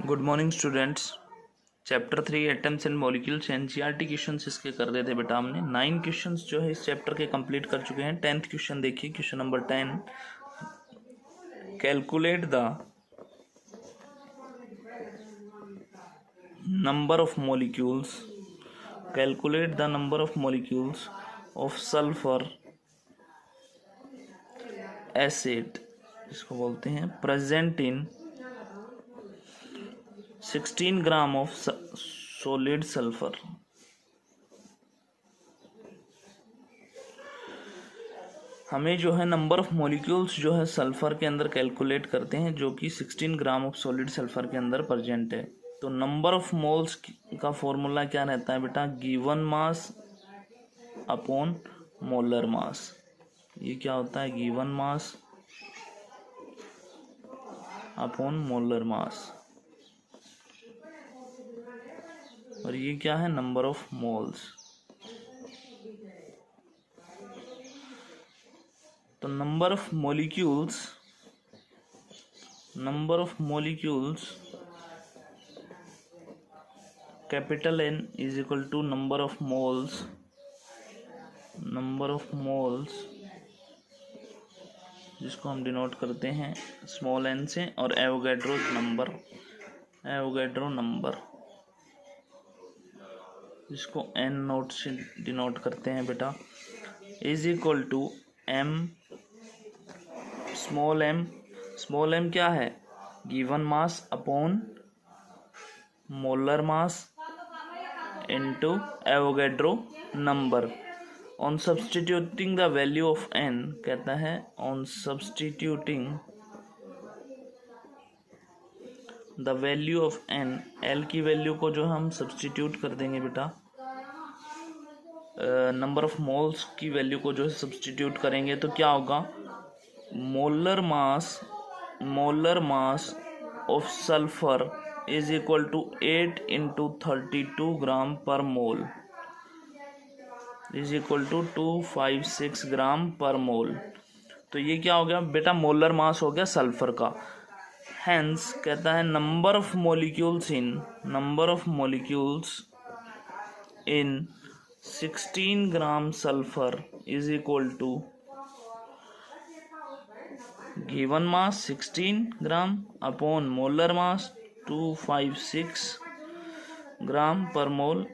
Good morning students. Chapter 3 atoms and molecules NCERT questions इसके कर रहे थे बेटा। हमने 9 क्वेश्चंस जो है इस चैप्टर के कंप्लीट कर चुके हैं। 10th क्वेश्चन देखिए, question number 10। Calculate the number of molecules of sulphur acid, इसको बोलते हैं, present in 16 gram of solid sulphur. हमें जो है नंबर ऑफ मॉलिक्यूल्स जो है सल्फर के अंदर कैलकुलेट करते हैं, जो कि 16 ग्राम ऑफ सॉलिड सल्फर के अंदर प्रेजेंट है। तो नंबर ऑफ मोल्स का फॉर्मूला क्या रहता है बेटा? Given mass upon molar mass. ये क्या होता है? Given mass upon molar mass. और ये क्या है? Number of moles. तो number of molecules capital N is equal to number of moles, जिसको हम डिनोट करते हैं स्मॉल n से, और एवोगैड्रो नंबर जिसको n नोट से डिनोट करते हैं बेटा, is equal to m small m क्या है? Given mass upon molar mass into Avogadro number. On substituting the value of n, कहता है on substituting the value of n, l की वैल्यू को जो हम सब्सटीट्यूट कर देंगे बेटा, नंबर ऑफ मोल्स की वैल्यू को जो है सब्सटीट्यूट करेंगे, तो क्या होगा? Molar mass of sulphur is equal to 8 into 32 gram per mole is equal to 256 gram per mole. तो ये क्या हो गया बेटा? मोलर मास हो गया सल्फर का। हेंस कहता है number of molecules in 16 gram sulphur is equal to given mass 16 gram upon molar mass 256 gram per mole,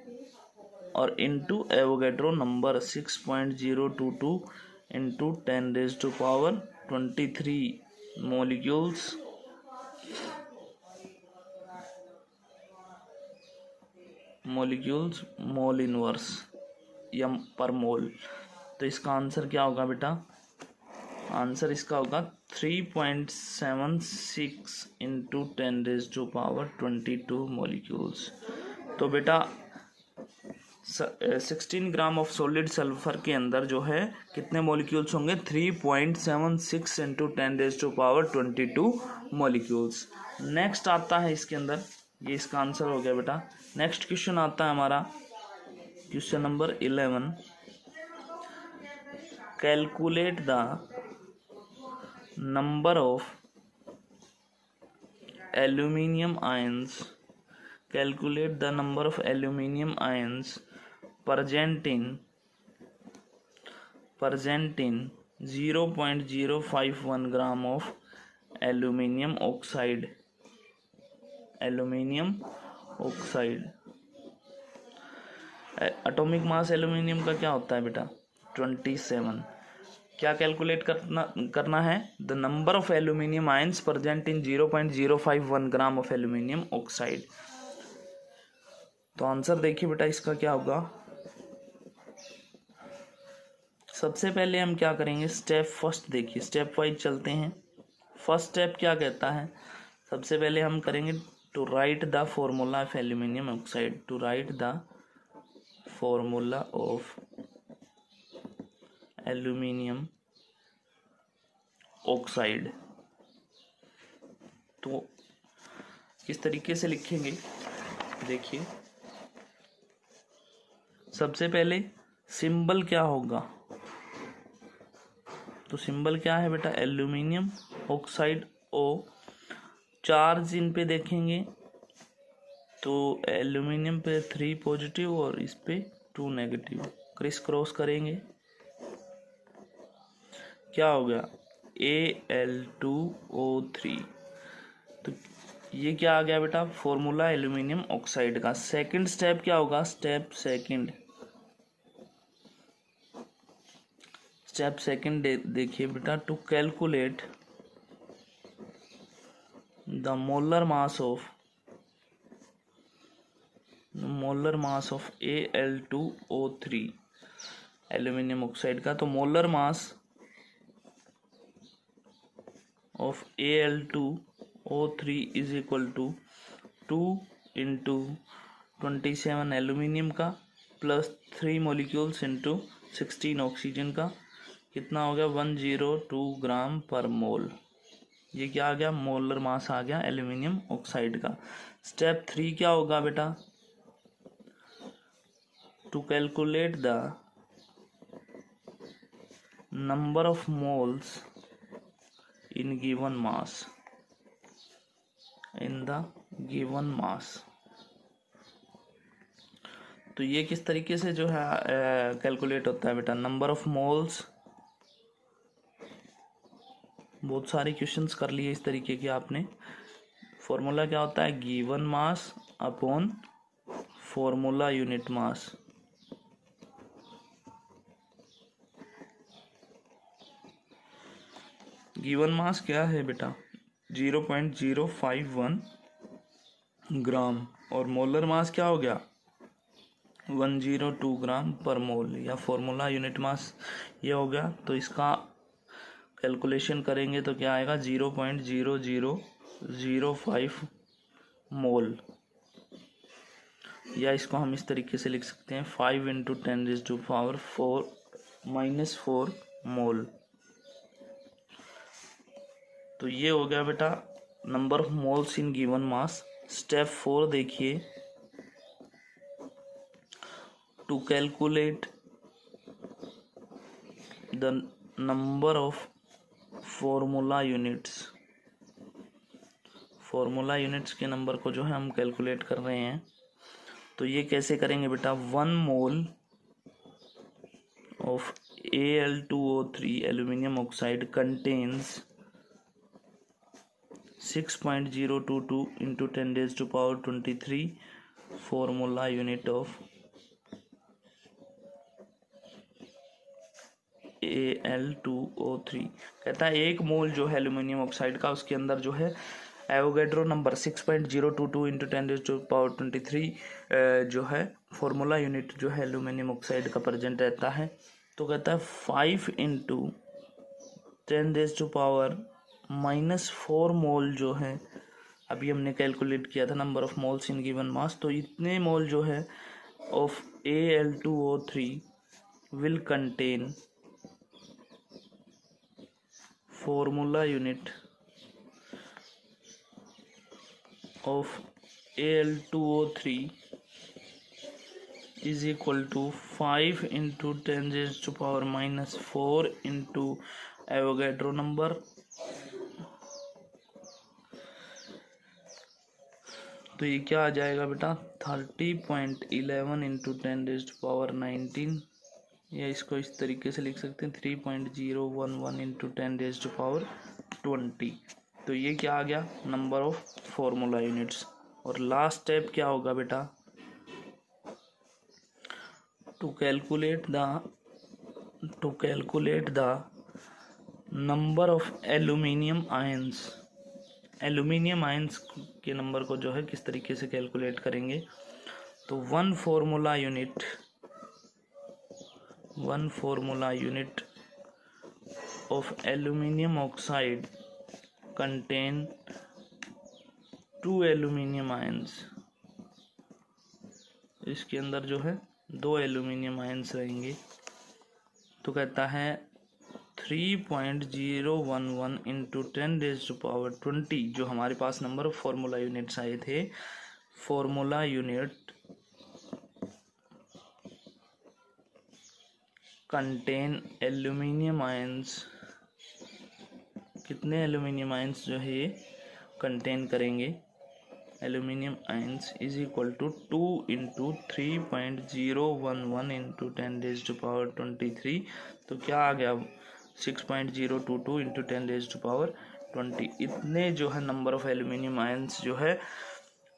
और into Avogadro number 6.022 into 10⁻23 molecules mole inverse या पर मोल। तो इसका answer क्या होगा बेटा? आंसर इसका होगा 3.76 इंटू 10⁻22 मॉलिक्यूल्स। तो बेटा 16 ग्राम ऑफ सॉलिड सल्फर के अंदर जो है कितने मॉलिक्यूल्स होंगे? 3.76 इंटू 10⁻22 मॉलिक्यूल्स। नेक्स्ट आता है इसके अंदर, ये इसका आंसर हो गया बेटा। नेक्स्ट क्वेश्चन आता है हमारा question number 11। Calculate the number of aluminium ions present in 0.051 gram of aluminium oxide। Atomic mass aluminium का क्या होता है बेटा? 27। क्या कैलकुलेट करना है? The number of aluminium ions present in 0.051 gram of aluminium oxide. तो आंसर देखिए बेटा, इसका क्या होगा? सबसे पहले हम क्या करेंगे? स्टेप फर्स्ट देखिए, स्टेप वाइज चलते हैं। फर्स्ट स्टेप क्या कहता है? सबसे पहले हम करेंगे to write the formula of aluminium oxide. To write the formula of aluminium oxide. तो किस तरीके से लिखेंगे देखिए। सबसे पहले सिंबल क्या होगा? तो सिंबल क्या है बेटा? Aluminium oxide O। Charge in पे देखेंगे तो एल्यूमिनियम पे 3 पॉजिटिव और इस पे 2 नेगेटिव, क्रिस क्रॉस करेंगे, क्या हो गया Al2O3। तो ये क्या आ गया बेटा, फॉर्मूला एल्यूमिनियम ऑक्साइड का। सेकंड स्टेप क्या होगा, स्टेप सेकंड देखिए बेटा, to calculate the molar mass of Al2O3 aluminium oxide का। तो molar mass of Al2O3 is equal to 2 into 27 aluminium का प्लस 3 मॉलिक्यूल्स इंटू 16 ऑक्सीजन का, कितना हो गया 102 ग्राम पर मोल। ये क्या आ गया, मोलर मास आ गया एल्यूमिनियम ऑक्साइड का। स्टेप 3 क्या होगा बेटा, to calculate the number of moles in given mass. तो ये किस तरीके से जो है कैलकुलेट होता है बेटा, नंबर ऑफ मोल्स, बहुत सारे क्वेश्चंस कर लिए इस तरीके के आपने। फॉर्मूला क्या होता है, given mass upon formula unit mass. Given mass क्या है बेटा, 0.051 ग्राम, और मोलर मास क्या हो गया 102 ग्राम पर मोल, या फॉर्मूला यूनिट मास ये हो गया। तो इसका कैलकुलेशन करेंगे तो क्या आएगा 0.0005 मोल, या इसको हम इस तरीके से लिख सकते हैं 5 इंटू 10⁻⁴ मोल। तो ये हो गया बेटा number of moles in given mass. Step 4 देखिए, to calculate the number of formula units के नंबर को जो है हम कैलकुलेट कर रहे हैं। तो ये कैसे करेंगे बेटा, 1 mole of Al2O3 aluminium oxide contains 6.022 into 10⁻23 formula unit of Al2O3। कहता है 1 मोल जो है एल्यूमिनियम ऑक्साइड का, उसके अंदर जो है एवोगैड्रो नंबर 6.022 into 10⁻23 जो है फॉर्मूला यूनिट जो है एल्यूमिनियम ऑक्साइड का प्रेजेंट रहता है। तो कहता है 5 इंटू 10⁻⁻⁴ मोल जो है, अभी हमने कैलकुलेट किया था number of moles in given mass, तो इतने मोल जो है of Al2O3 will contain formula unit of Al2O3 is equal to 5 into 10⁻⁴ into Avogadro number, तो ये क्या आ जाएगा बेटा 30.11 इंटू 10⁻19, या इसको इस तरीके से लिख सकते हैं 3.011 इंटू 10⁻20। तो ये क्या आ गया नंबर ऑफ फॉर्मूला यूनिट्स। और लास्ट स्टेप क्या होगा बेटा, to calculate the number of aluminium ions के नंबर को जो है किस तरीके से कैलकुलेट करेंगे। तो 1 formula unit of aluminium oxide contain 2 aluminium ions, इसके अंदर जो है 2 एल्यूमिनियम आयंस रहेंगे। तो कहता है 3.011 इंटू 10⁻20 जो हमारे पास नंबर ऑफ फॉर्मूला यूनिट्स आए थे, formula unit contain aluminium ions, कितने एल्यूमिनियम आयंस जो है ये कंटेन करेंगे, aluminium ions is equal to 2 into 3.011 into 10⁻23। तो क्या आ गया 6.022 इंटू 10⁻20। इतने जो है नंबर ऑफ एल्यूमिनियम आयंस जो है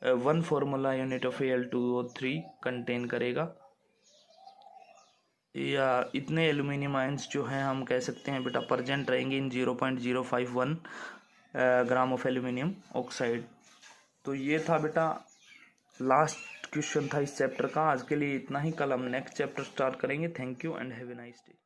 1 formula unit of Al2O3 contain करेगा, या इतने एल्यूमिनियम आयंस जो हैं हम कह सकते हैं बेटा प्रेजेंट रहेंगे इन 0.051 ग्राम ऑफ एल्यूमिनियम ऑक्साइड। तो ये था बेटा लास्ट क्वेश्चन था इस चैप्टर का। आज के लिए इतना ही, कल हम नेक्स्ट चैप्टर स्टार्ट करेंगे। Thank you and have a nice day.